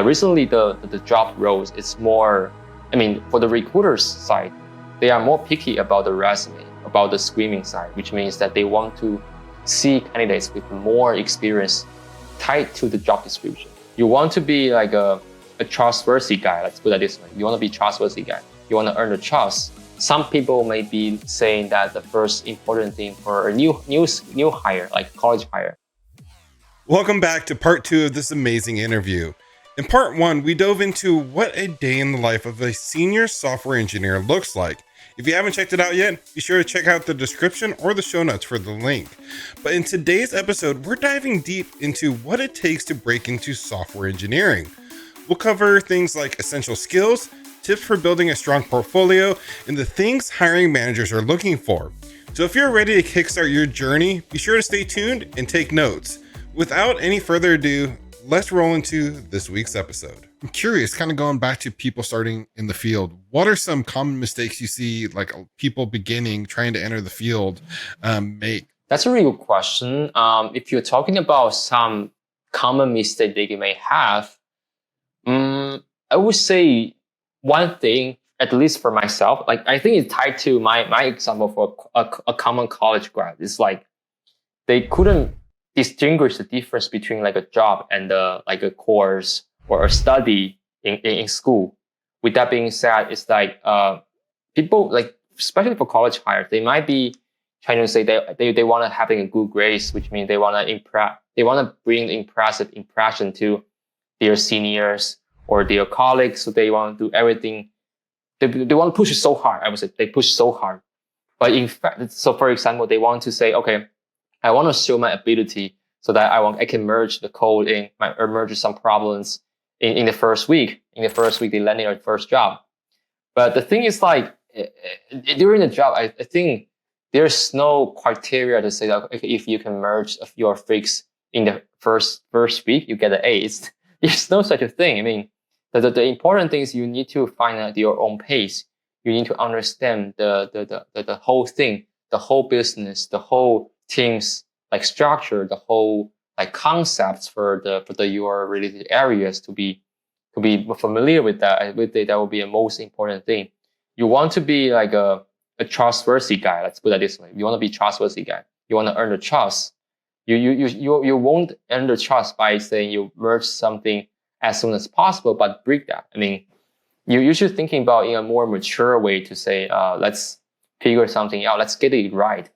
recently the job roles, it's more, I mean, for the recruiters side, they are more picky about the resume, about the screening side, which means that they want to see candidates with more experience tied to the job description. You want to be like a trustworthy guy, let's put it this way. You want to be a trustworthy guy. You want to earn the trust. Some people may be saying that the first important thing for a new hire, like college hire. Welcome back to part 2 of this amazing interview. In part 1, we dove into what a day in the life of a senior software engineer looks like. If you haven't checked it out yet, be sure to check out the description or the show notes for the link. But in today's episode, we're diving deep into what it takes to break into software engineering. We'll cover things like essential skills, tips for building a strong portfolio, and the things hiring managers are looking for. So if you're ready to kickstart your journey, be sure to stay tuned and take notes. Without any further ado, let's roll into this week's episode. I'm curious, kind of going back to people starting in the field, what are some common mistakes you see, like people trying to enter the field, make? That's a really good question. If you're talking about some common mistake that you may have, I would say one thing, at least for myself, like I think it's tied to my example for a common college grad. It's like they couldn't distinguish the difference between like a job and like a course or a study in school. With that being said, it's like people, like especially for college hires, they might be trying to say they want to having a good grades, which means they want to bring impressive impression to their seniors or their colleagues. So they want to do everything. They want to push it so hard. I would say they push so hard. But in fact, so for example, they want to say, okay, I want to show my ability so that I can merge the code or merge some problems in the first week. In the first week, they land their first job. But the thing is, like during the job, I think there's no criteria to say that if you can merge your fix in the first week, you get an A. There's no such a thing. I mean, the important thing is you need to find out your own pace. You need to understand the whole thing, the whole business, the whole team's like structure, the whole like concepts for your related areas to be familiar with that. That will be the most important thing. You want to be like a trustworthy guy. Let's put it this way. You want to be a trustworthy guy. You want to earn the trust. You won't earn the trust by saying you merge something as soon as possible, but break that. I mean, you should thinking about in a more mature way to say, let's figure something out. Let's get it right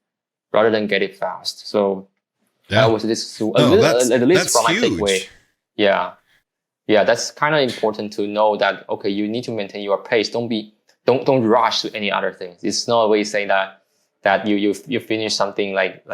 rather than get it fast. So yeah. At least from my takeaway. Yeah. That's kind of important to know that, okay, you need to maintain your pace. Don't rush to any other things. It's not a way saying that you finish something like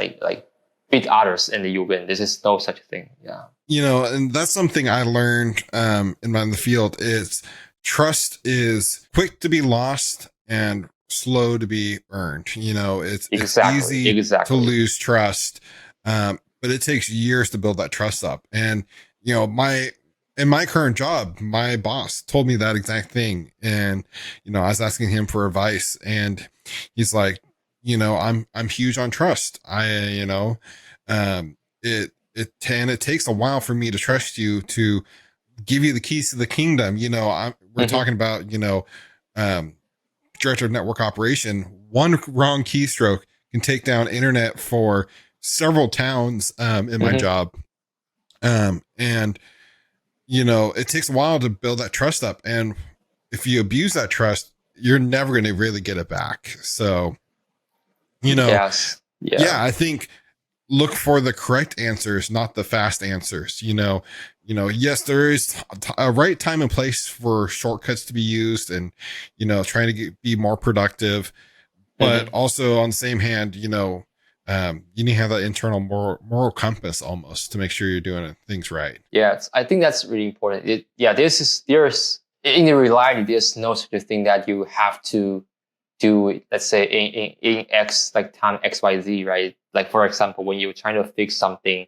beat others and you win. This is no such thing. Yeah. And that's something I learned in the field is trust is quick to be lost and slow to be earned. It's easy to lose trust, but it takes years to build that trust up. And in my current job, my boss told me that exact thing, and I was asking him for advice, and he's like, I'm huge on trust. It takes a while for me to trust you to give you the keys to the kingdom. We're talking about, director of network operation. One wrong keystroke can take down internet for several towns, in my job. And it takes a while to build that trust up. And if you abuse that trust, you're never going to really get it back. So, Yes. Yeah. I think look for the correct answers, not the fast answers. Yes, there is a right time and place for shortcuts to be used and, trying to be more productive, but also on the same hand, you need to have that internal moral compass almost to make sure you're doing things right. Yeah, I think that's really important. There's in the reality, there's no such a thing that you have to do, let's say in X, like time XYZ, right? Like for example, when you're trying to fix something,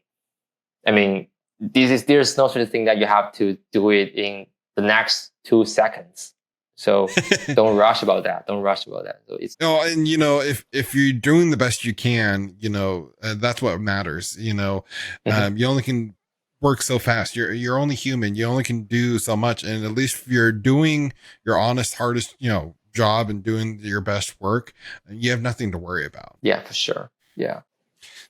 I mean, there's no such a thing that you have to do it in the next 2 seconds. So don't rush about that. So it's and if you're doing the best you can, that's what matters. You only can work so fast. You're only human. You only can do so much. And at least if you're doing your honest, hardest, job and doing your best work, you have nothing to worry about. Yeah, for sure. Yeah.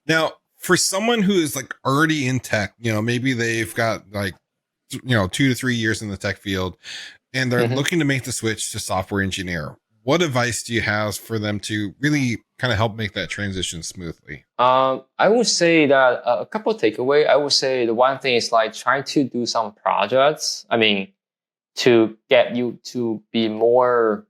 Now, for someone who is like already in tech, maybe they've got like, 2 to 3 years in the tech field and they're Mhm. looking to make the switch to software engineer. What advice do you have for them to really kind of help make that transition smoothly? I would say that a couple of takeaway. I would say the one thing is like trying to do some projects. I mean, to get you to be more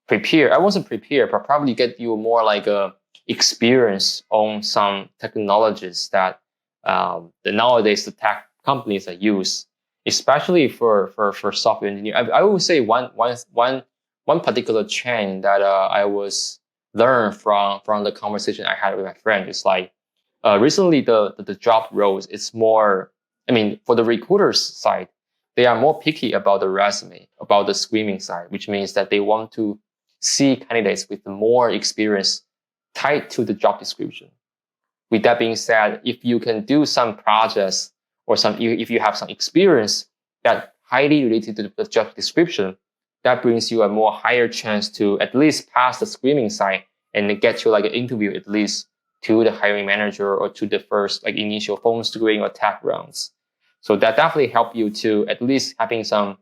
prepared. I wasn't prepared, but probably get you more like a experience on some technologies that the nowadays the tech companies that use, especially for software engineer. I would say one particular trend that I was learned from the conversation I had with my friend is like recently the job roles it's more. I mean, for the recruiters side, they are more picky about the resume, about the screening side, which means that they want to see candidates with more experience tied to the job description. With that being said, if you can do some projects or if you have some experience that highly related to the job description, that brings you a more higher chance to at least pass the screening side and get you like an interview at least to the hiring manager or to the first like initial phone screening or tech rounds. So that definitely help you to at least having some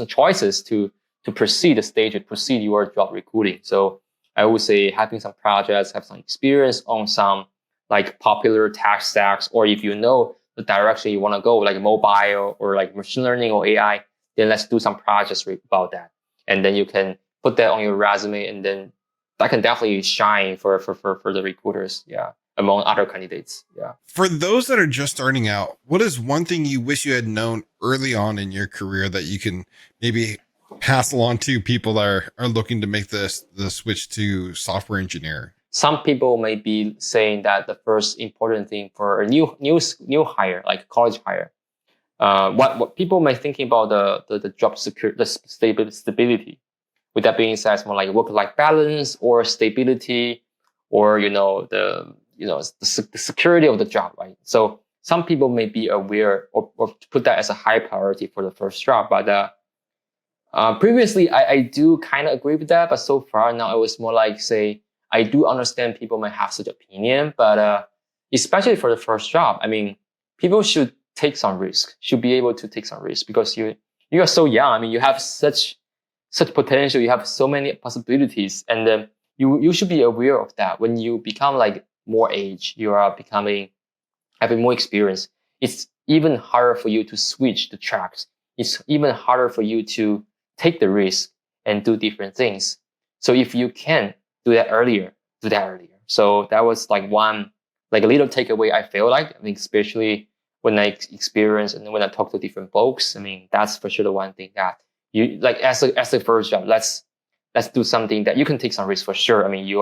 choices to proceed the stage and proceed your job recruiting. So I would say having some projects, have some experience on some like popular tech stacks, or if you know the direction you want to go, like mobile or like machine learning or AI, then let's do some projects about that. And then you can put that on your resume, and then that can definitely shine for the recruiters. Yeah, among other candidates. Yeah. For those that are just starting out, what is one thing you wish you had known early on in your career that you can maybe pass along to people that are looking to make the switch to software engineer? Some people may be saying that the first important thing for a new hire, like college hire, what people may thinking about the job security, the stability. With that being said, it's more like work-life balance or stability, or the security of the job, right? So some people may be aware or put that as a high priority for the first job, but previously I do kind of agree with that, but so far now it was more like say I do understand people might have such opinion, but especially for the first job, I mean, people should take some risk, should be able to take some risk because you are so young. I mean, you have such potential, you have so many possibilities, and you should be aware of that. When you become like more age, you are having more experience. It's even harder for you to switch the tracks. It's even harder for you to take the risk and do different things. So if you can do that earlier, do that earlier. So that was like one, like a little takeaway I feel like. I mean, especially when I experience and when I talk to different folks. I mean, that's for sure the one thing that you like as a first job. Let's do something that you can take some risk for sure. I mean, you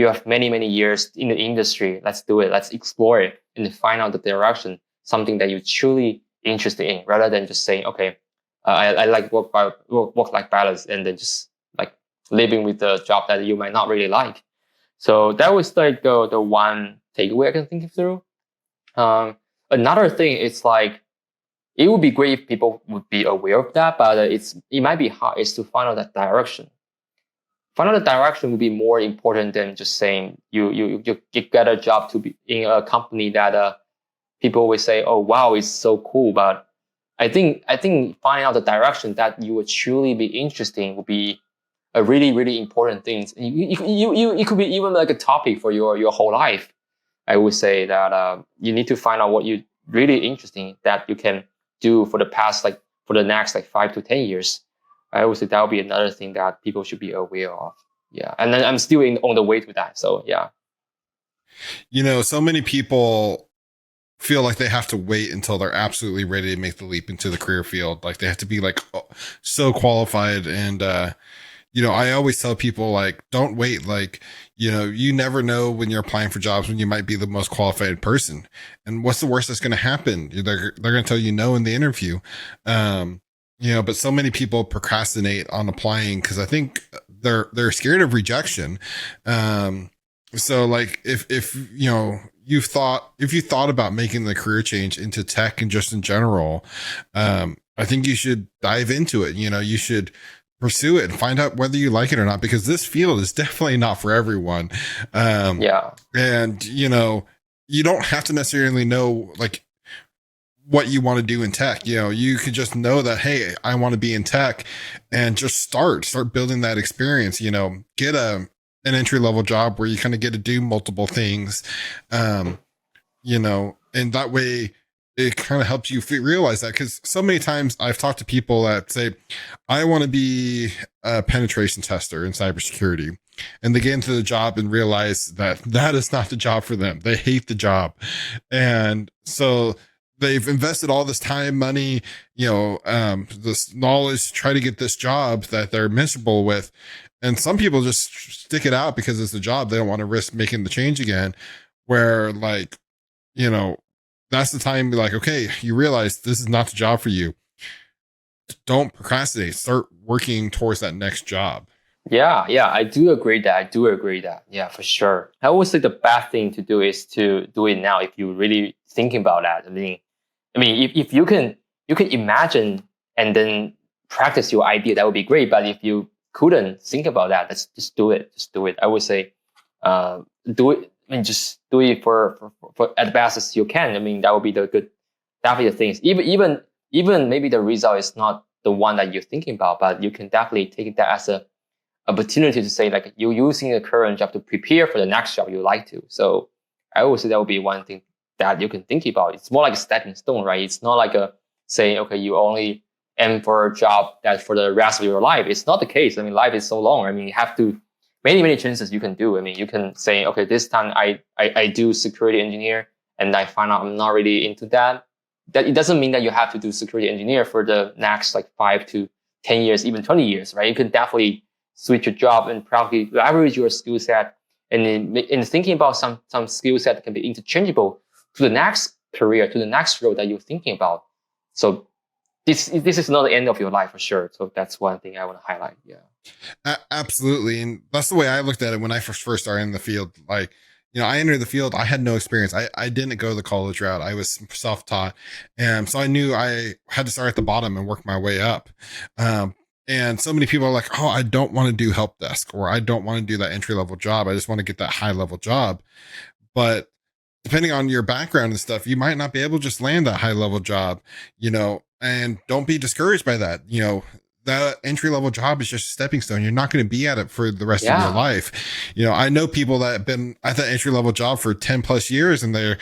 have many years in the industry. Let's do it. Let's explore it and find out the direction, something that you're truly interested in, rather than just saying, okay, I like work life balance, and then just like living with the job that you might not really like. So that was like the one takeaway I can think through. Another thing is like it would be great if people would be aware of that, but it might be hard is to find out that direction. Find out the direction would be more important than just saying you get a job to be in a company that people will say, oh wow, it's so cool. But I think finding out the direction that you would truly be interested in would be a really important thing. It could be even like a topic for your whole life. I would say that you need to find out what you really interesting in that you can do for the next like 5 to 10 years. I would say that would be another thing that people should be aware of. Yeah, and then I'm still on the way to that. So yeah. So many people feel like they have to wait until they're absolutely ready to make the leap into the career field. Like they have to be like so qualified. And, I always tell people like, don't wait. Like, you never know when you're applying for jobs when you might be the most qualified person. And what's the worst that's going to happen? They're going to tell you no in the interview. But so many people procrastinate on applying because I think they're scared of rejection. So like if you know if you thought about making the career change into tech and just in general, I think you should dive into it. You know, you should pursue it and find out whether you like it or not, because this field is definitely not for everyone. Um, Yeah. and you know, you don't have to necessarily know like what you want to do in tech. You know, you could just know that, hey, I want to be in tech, and just start building that experience, you know, get an entry level job where you kind of get to do multiple things. Um, you know, and that way it kind of helps you realize that, because so many times I've talked to people that say, I want to be a penetration tester in cybersecurity. And they get into the job and realize that that is not the job for them. They hate the job. And so they've invested all this time, money, you know, this knowledge to try to get this job that they're miserable with. And some people just stick it out because it's a job. They don't want to risk making the change again. Where like, you know, that's the time to be like, okay, you realize this is not the job for you. Don't procrastinate. Start working towards that next job. Yeah, yeah, I do agree that. I do agree that. Yeah, for sure. I always say the best thing to do is to do it now if you really thinking about that. I mean, if you can imagine and then practice your idea, that would be great. But if you couldn't think about that, let's just do it. Just do it. I would say, do it. I mean, just do it for as best as you can. I mean, that would be the good, definitely the things. Even maybe the result is not the one that you're thinking about, but you can definitely take that as a opportunity to say like you're using the current job to prepare for the next job you like to. So I would say that would be one thing that you can think about. It's more like a stepping stone, right? It's not like a say, okay, you only aim for a job that for the rest of your life. It's not the case. I mean, life is so long. I mean, you have to many chances you can do. I mean, you can say, okay, this time I do security engineer and I find out I'm not really into that. That it doesn't mean that you have to do security engineer for the next like 5 to 10 years, even 20 years, right? You can definitely switch your job and probably leverage your skill set and in thinking about some skill set that can be interchangeable to the next career, to the next role that you're thinking about. So this is not the end of your life for sure. So that's one thing I want to highlight. Yeah. Absolutely. And that's the way I looked at it when I first started in the field. Like, you know, I entered the field, I had no experience. I didn't go the college route. I was self-taught. And so I knew I had to start at the bottom and work my way up. Um, and so many people are like, oh, I don't want to do help desk, or I don't want to do that entry level job. I just want to get that high level job. But depending on your background and stuff, you might not be able to just land that high level job, you know, and don't be discouraged by that. You know, that entry level job is just a stepping stone. You're not going to be at it for the rest of your Yeah. life. You know, I know people that have been at that entry level job for 10 plus years and they're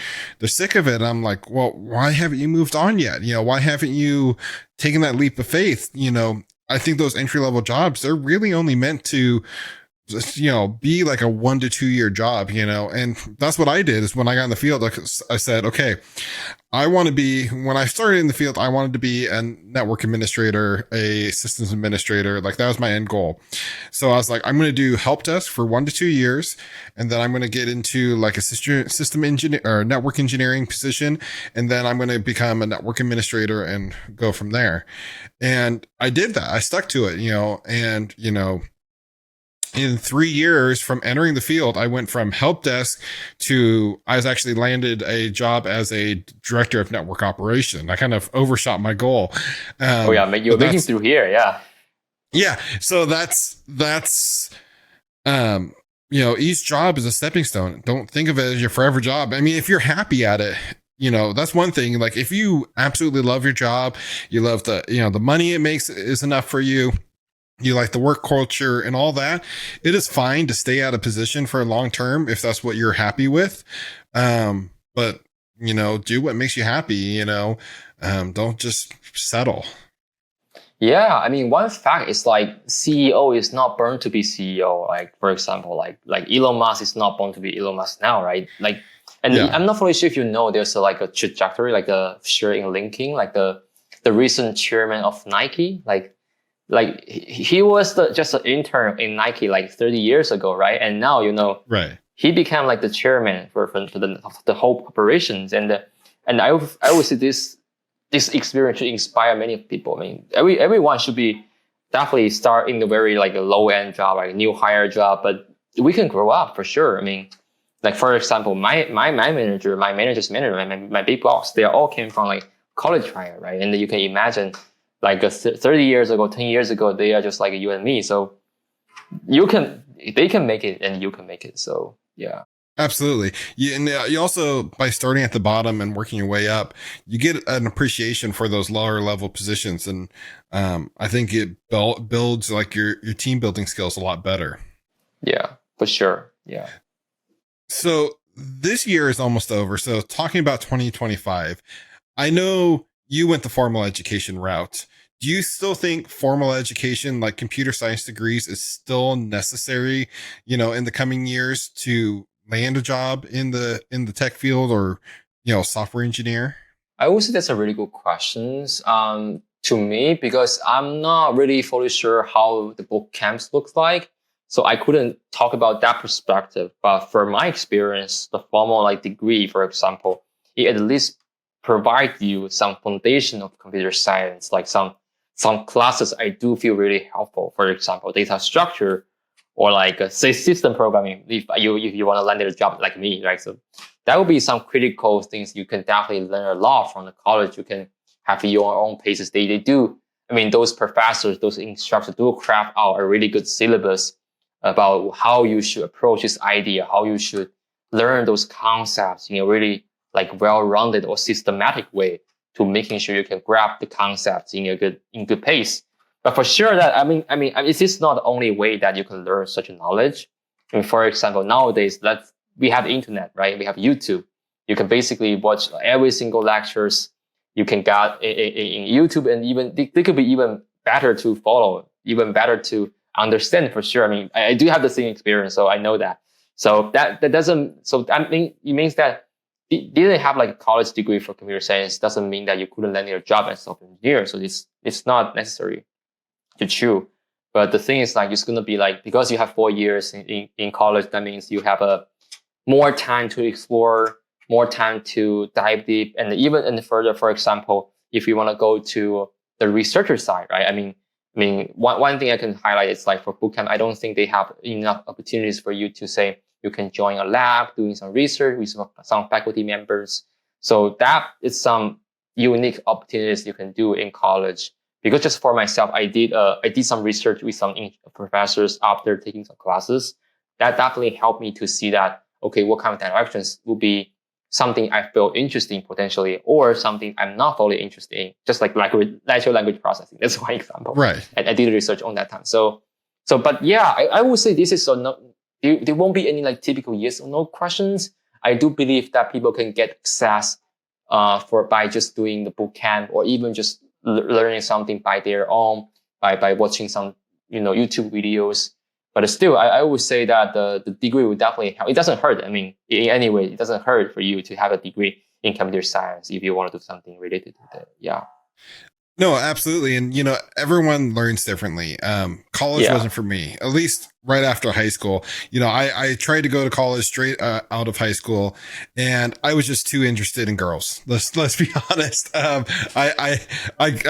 sick of it. And I'm like, well, why haven't you moved on yet? You know, why haven't you taken that leap of faith? You know, I think those entry level jobs, they're really only meant to just, you know, be like a 1 to 2 year job, you know. And that's what I did. Is when I got in the field, like I said, okay, I want to be, when I started in the field, I wanted to be a network administrator, a systems administrator. Like that was my end goal. So I was like, I'm going to do help desk for 1 to 2 years. And then I'm going to get into like a system engineer or network engineering position. And then I'm going to become a network administrator and go from there. And I did that. I stuck to it, you know, and, you know, in 3 years from entering the field, I went from help desk to I was actually landed a job as a director of network operation. I kind of overshot my goal. Oh yeah, you're But making that's, through here. Yeah. yeah. So um, you know, each job is a stepping stone. Don't think of it as your forever job. I mean, if you're happy at it, you know, that's one thing. Like if you absolutely love your job, you love you know, the money it makes is enough for you, you like the work culture and all that, it is fine to stay out of position for a long term if that's what you're happy with. But you know, do what makes you happy, you know. Don't just settle. Yeah, I mean, one fact is like CEO is not born to be CEO. Like for example, like Elon Musk is not born to be Elon Musk now, right? Like, and Yeah. I'm not fully sure if you know, there's like a trajectory, like the sharing linking, like the recent chairman of Nike, like he was just an intern in Nike like 30 years ago, right? And now Right. he became like the chairman for the whole corporations, and I would say this experience should inspire many people. I mean, everyone should be definitely start in the very like a low end job, like a new hire job, but we can grow up for sure. I mean, like for example, my manager, my manager's manager, my big boss, they all came from like college prior, right? And you can imagine like 30 years ago, 10 years ago, they are just like you and me. So they can make it and you can make it. So yeah. Absolutely. You also, by starting at the bottom and working your way up, you get an appreciation for those lower level positions. And I think it builds like your team building skills a lot better. Yeah, for sure. Yeah. So this year is almost over. So talking about 2025, I know you went the formal education route. Do you still think formal education, like computer science degrees, is still necessary, in the coming years to land a job in the tech field or, software engineer? I would say that's a really good question to me because I'm not really fully sure how the boot camps look like. So I couldn't talk about that perspective. But for my experience, the formal like degree, for example, it at least provides you some foundation of computer science, like some classes I do feel really helpful. For example, data structure or like say system programming. If you want to land a job like me, right? So that would be some critical things you can definitely learn a lot from the college. You can have your own paces. They do. I mean, those professors, those instructors do craft out a really good syllabus about how you should approach this idea, how you should learn those concepts in a really like well-rounded or systematic way to making sure you can grab the concepts in good pace. But for sure that this is not the only way that you can learn such knowledge. I mean, for example, nowadays we have the internet, right? We have YouTube. You can basically watch every single lectures you can get in YouTube, and even they could be even better to follow, even better to understand for sure. I mean, I do have the same experience, so I know that. So that doesn't. So I mean, it means that didn't have like a college degree for computer science doesn't mean that you couldn't land your job as software engineer. So it's not necessary to chew. But the thing is like it's gonna be like because you have 4 years in college, that means you have a more time to explore, more time to dive deep, and even further. For example, if you want to go to the researcher side, right? I mean, one thing I can highlight is like for bootcamp, I don't think they have enough opportunities for you to say you can join a lab doing some research with some faculty members. So that is some unique opportunities you can do in college. Because just for myself, I did some research with some professors after taking some classes. That definitely helped me to see that, okay, what kind of directions will be something I feel interesting potentially, or something I'm not fully interested in, just like natural language processing. That's one example. Right. I did research on that time. But yeah, I would say this is there won't be any like typical yes or no questions. I do believe that people can get access by just doing the boot camp or even just learning something by their own, by watching some, YouTube videos. But still, I would say that the degree would definitely help. It doesn't hurt. I mean, anyway, it doesn't hurt for you to have a degree in computer science if you want to do something related to that. Yeah. No, absolutely. And, everyone learns differently. College wasn't for me, at least right after high school. I tried to go to college straight out of high school, and I was just too interested in girls. Let's be honest. I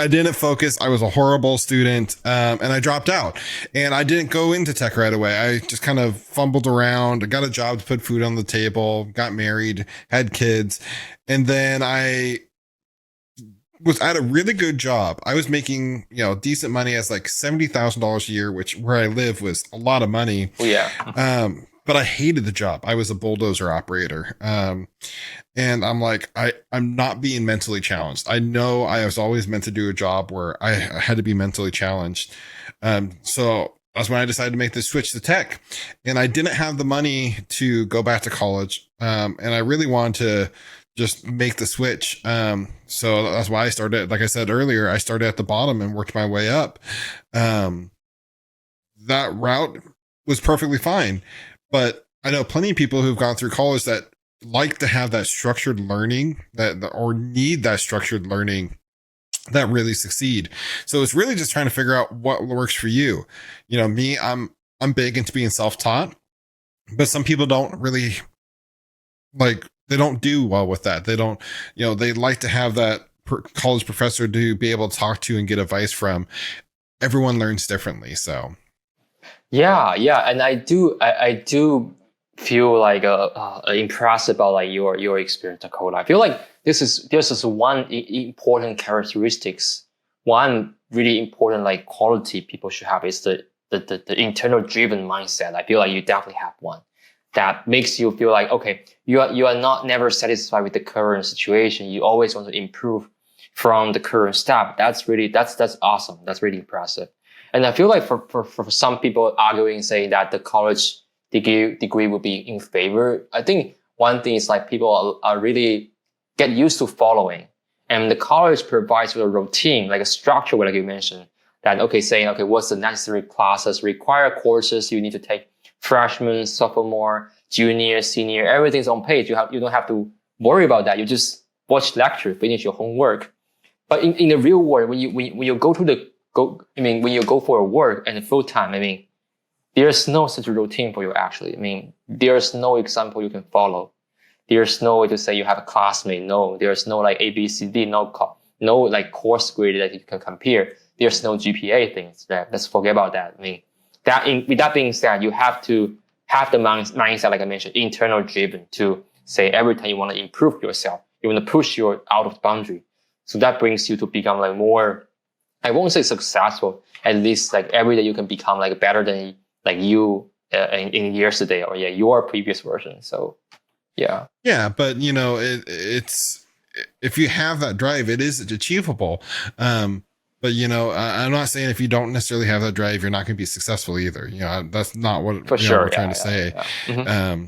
didn't focus. I was a horrible student. And I dropped out, and I didn't go into tech right away. I just kind of fumbled around. I got a job to put food on the table, got married, had kids. And then I was at a really good job. I was making, decent money as like $70,000 a year, which where I live was a lot of money. Oh, yeah. But I hated the job. I was a bulldozer operator. And I'm like, I'm not being mentally challenged. I know I was always meant to do a job where I had to be mentally challenged. So that's when I decided to make the switch to tech, and I didn't have the money to go back to college. And I really wanted to just make the switch. So that's why I started, like I said earlier, I started at the bottom and worked my way up. That route was perfectly fine. But I know plenty of people who've gone through college that like to have that structured learning or need that structured learning that really succeed. So it's really just trying to figure out what works for you. Me, I'm big into being self-taught, but some people don't really they don't do well with that. They don't, they like to have that college professor to be able to talk to and get advice from. Everyone learns differently. So. Yeah, and I do feel like impressed about like your experience at Coda. I feel like this is one important characteristics, one really important like quality people should have is the internal driven mindset. I feel like you definitely have one that makes you feel like okay, you are not never satisfied with the current situation. You always want to improve from the current step. That's awesome. That's really impressive. And I feel like for some people arguing saying that the college degree would be in favor, I think one thing is like people are really get used to following. And the college provides a routine, like a structure, like you mentioned, that okay, saying okay, what's the necessary classes, required courses you need to take, freshman, sophomore, junior, senior, everything's on page. You don't have to worry about that. You just watch lecture, finish your homework. But in the real world, when you go to the I mean, when you go for a work and full time, I mean, there's no such routine for you actually. I mean, there's no example you can follow. There's no way to say you have a classmate. No, there's no like ABCD, no like course grade that you can compare. There's no GPA things. Let's forget about that. I mean, with that being said, you have to have the mindset, like I mentioned, internal driven to say every time you want to improve yourself, you want to push your out of the boundary. So that brings you to become like more, I won't say successful, at least like every day you can become like better than like you in years today or yeah, your previous version. So yeah. Yeah, but you know, it's if you have that drive, it is achievable. But you know, I'm not saying if you don't necessarily have that drive, you're not going to be successful either. You know, that's not what For you know, sure. we're trying to say. Yeah.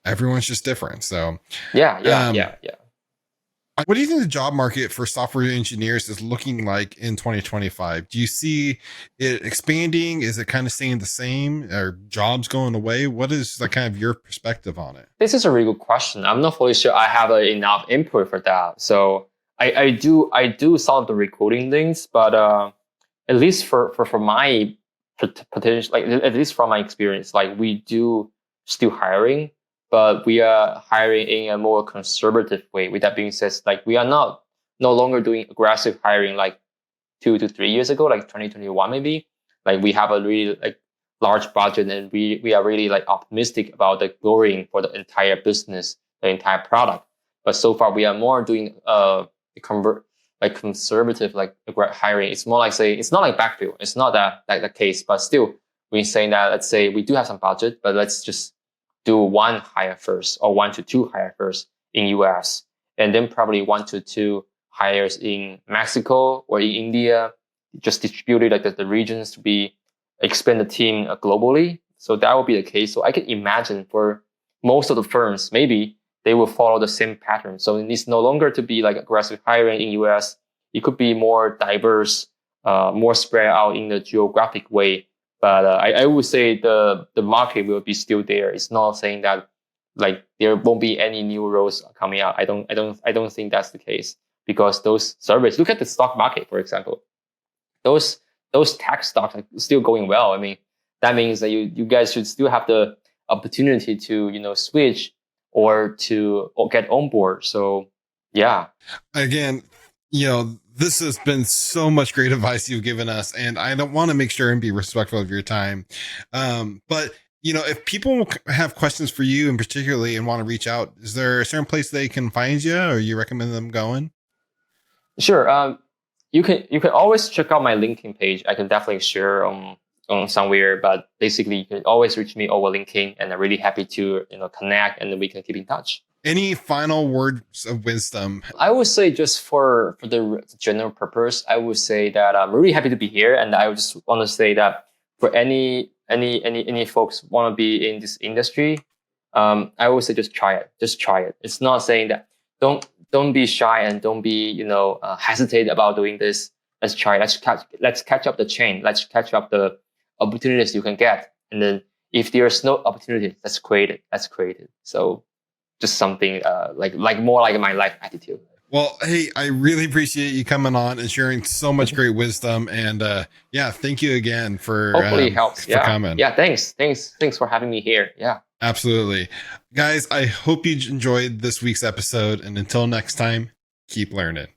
Everyone's just different. So Yeah. what do you think the job market for software engineers is looking like in 2025? Do you see it expanding? Is it kind of staying the same? Are jobs going away? What is like kind of your perspective on it? This is a really good question. I'm not fully sure I have enough input for that. So I do some of the recruiting things, but at least for my potential, like at least from my experience, like we do still hiring, but we are hiring in a more conservative way. With that being said, like we are not no longer doing aggressive hiring like 2 to 3 years ago, like 2021 maybe. Like we have a really like large budget and we are really like optimistic about the growing for the entire business, the entire product. But so far we are more doing convert like conservative like hiring. It's more like say it's not like backfill. It's not that like the case, but still we're saying that let's say we do have some budget, but let's just do one hire first or 1 to 2 hire first in US and then probably 1 to 2 hires in Mexico or in India, just distributed like the regions to be expand the team globally. So that will be the case. So I can imagine for most of the firms, maybe they will follow the same pattern. So it needs no longer to be like aggressive hiring in US. It could be more diverse, more spread out in the geographic way. But I would say the market will be still there. It's not saying that like there won't be any new roles coming out. I don't think that's the case because those surveys. Look at the stock market, for example. Those those tech stocks are still going well. I mean, that means that you guys should still have the opportunity to switch or get on board. So yeah. Again, you know, this has been so much great advice you've given us, and I don't want to make sure and be respectful of your time. But you know, if people have questions for you and particularly and want to reach out, is there a certain place they can find you or you recommend them going? Sure. You can always check out my LinkedIn page. I can definitely share on somewhere, but basically you can always reach me over LinkedIn, and I'm really happy to connect, and then we can keep in touch. Any final words of wisdom? I would say just for the general purpose, I would say that I'm really happy to be here, and I would just want to say that for any folks want to be in this industry, I would say just try it. Just try it. It's not saying that don't be shy and don't be hesitate about doing this. Let's try. Let's catch up the chain. Let's catch up the opportunities you can get, and then if there's no opportunity, let's create it. Let's create it. So just something like more like my life attitude. Well, hey, I really appreciate you coming on and sharing so much great wisdom. And yeah, thank you again for Hopefully it helps. for Yeah. coming. Yeah. Thanks for having me here. Yeah. Absolutely. Guys, I hope you enjoyed this week's episode. And until next time, keep learning.